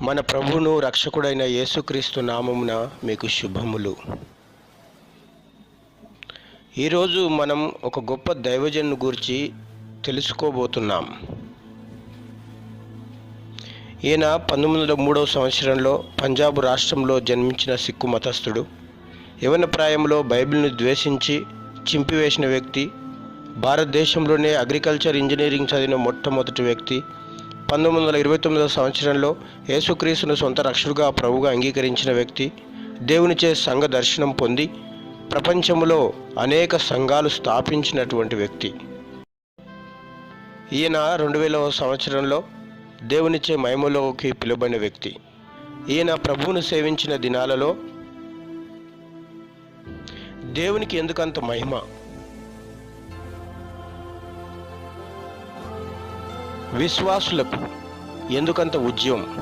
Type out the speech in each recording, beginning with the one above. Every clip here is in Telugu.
మన ప్రభువును రక్షకుడైన యేసుక్రీస్తు నామమున మీకు శుభములు. ఈరోజు మనం ఒక గొప్ప దైవజనుని గురించి తెలుసుకోబోతున్నాం. ఈయన 1903 సంవత్సరంలో పంజాబ్ రాష్ట్రంలో జన్మించిన సిక్కు మతస్థుడు. యవ్వన ప్రాయంలో బైబిల్ను ద్వేషించి చింపివేసిన వ్యక్తి. భారతదేశంలోనే అగ్రికల్చర్ ఇంజనీరింగ్ చదివిన మొట్టమొదటి వ్యక్తి. 1929 సంవత్సరంలో యేసుక్రీస్తును సొంత రక్షకుడిగా ప్రభువుగా అంగీకరించిన వ్యక్తి. దేవునిచే సంఘ దర్శనం పొంది ప్రపంచంలో అనేక సంఘాలు స్థాపించినటువంటి వ్యక్తి. ఈయన 2000 సంవత్సరంలో దేవునిచే మహిమలోకి పిలువబడిన వ్యక్తి. ఈయన ప్రభువును సేవించిన దినాలలో దేవునికి ఎందుకంత మహిమ, విశ్వాసులకు ఎందుకంత ఉద్యమం,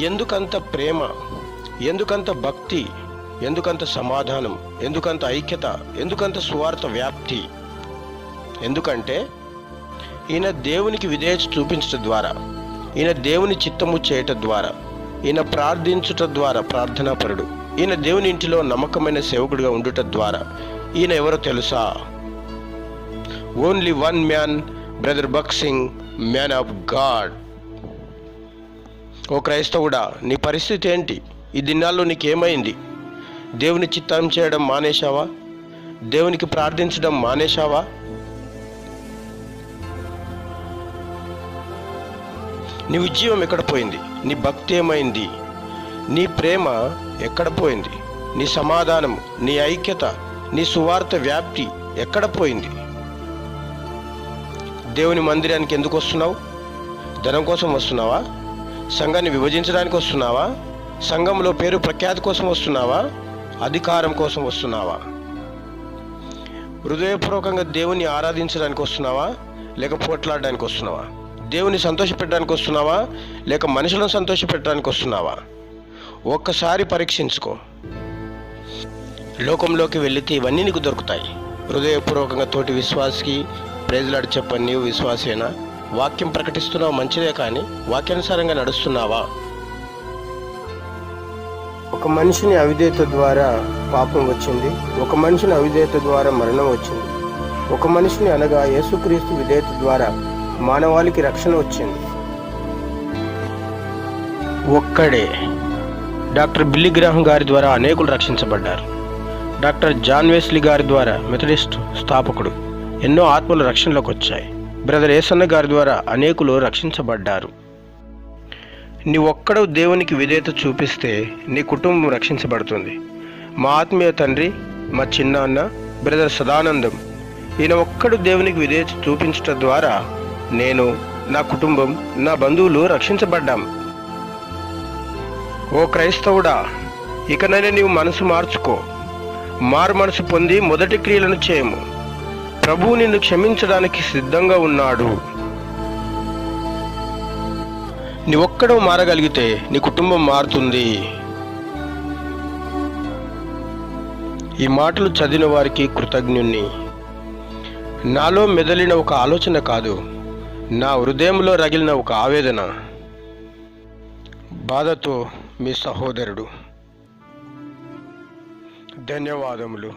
ఎందుకంత ప్రేమ, ఎందుకంత భక్తి, ఎందుకంత సమాధానం, ఎందుకంత ఐక్యత, ఎందుకంత సువార్త వ్యాప్తి? ఎందుకంటే ఈయన దేవునికి విధేయత చూపించటం ద్వారా, ఈయన దేవుని చిత్తము చేయటం ద్వారా, ఈయన ప్రార్థించుట ద్వారా ప్రార్థనాపరుడు, ఈయన దేవుని ఇంటిలో నమ్మకమైన సేవకుడిగా ఉండుట ద్వారా ఈయన ఎవరో తెలుసా? Only one man, brother Bhagat Singh, man of God. ఓ క్రైస్తవుడా, నీ పరిస్థితి ఏంటి? ఈ దినాల్లో నీకేమైంది? దేవుని చిత్తం చేయడం మానేశావా? దేవునికి ప్రార్థించడం మానేశావా? నీ ఉద్యమం ఎక్కడ పోయింది? నీ భక్తి ఏమైంది? నీ ప్రేమ ఎక్కడ పోయింది? నీ సమాధానం, నీ ఐక్యత, నీ సువార్త వ్యాప్తి ఎక్కడ పోయింది? దేవుని మందిరానికి ఎందుకు వస్తున్నావు? ధనం కోసం వస్తున్నావా? సంఘాన్ని విభజించడానికి వస్తున్నావా? సంఘంలో పేరు ప్రఖ్యాతి కోసం వస్తున్నావా? అధికారం కోసం వస్తున్నావా? హృదయపూర్వకంగా దేవుని ఆరాధించడానికి వస్తున్నావా? లేక పోట్లాడడానికి వస్తున్నావా? దేవుని సంతోషపెట్టడానికి వస్తున్నావా? లేక మనుషులను సంతోషపెట్టడానికి వస్తున్నావా? ఒక్కసారి పరీక్షించుకో. లోకంలోకి వెళితే ఇవన్నీ నీకు దొరుకుతాయి. హృదయపూర్వకంగా తోటి విశ్వాసికి ప్రైజ్లాడు చెప్పని నీవు విశ్వాసేనా? వాక్యం ప్రకటిస్తున్నావు మంచిదే, కానీ వాక్యానుసారంగా నడుస్తున్నావా? ఒక మనిషిని అవిధేయత ద్వారా పాపం వచ్చింది, ఒక మనిషిని అవిధేయత ద్వారా మరణం వచ్చింది. ఒక మనిషిని అనగా యేసుక్రీస్తు విధేయత ద్వారా మానవాళికి రక్షణ వచ్చింది. ఒక్కడే డాక్టర్ బిల్లీ గ్రాహం గారి ద్వారా అనేకులు రక్షించబడ్డారు. డాక్టర్ జాన్ వెస్లీ గారి ద్వారా, మెథడిస్ట్ స్థాపకుడు, ఎన్నో ఆత్మలు రక్షణలోకి వచ్చాయి. బ్రదర్ ఏసన్న గారి ద్వారా అనేకులు రక్షించబడ్డారు. నీ ఒక్కడు దేవునికి విధేయత చూపిస్తే నీ కుటుంబం రక్షించబడుతుంది. మా ఆత్మీయ తండ్రి, మా చిన్నాన్న బ్రదర్ సదానందం, ఈయన ఒక్కడు దేవునికి విధేయత చూపించటం ద్వారా నేను, నా కుటుంబం, నా బంధువులు రక్షించబడ్డాం. ఓ క్రైస్తవుడా, ఇకనైనా నీవు మనసు మార్చుకో. మారు మనసు పొంది మొదటి క్రియలను చేయము. ప్రభువు నిన్ను క్షమించడానికి సిద్ధంగా ఉన్నాడు. నీ ఒక్కడో మారగలిగితే నీ కుటుంబం మారుతుంది. ఈ మాటలు చదివిన వారికి కృతజ్ఞుణ్ణి. నాలో మెదలిన ఒక ఆలోచన కాదు, నా హృదయంలో రగిలిన ఒక ఆవేదన. బాధతో మీ సహోదరుడు. ధన్యవాదములు.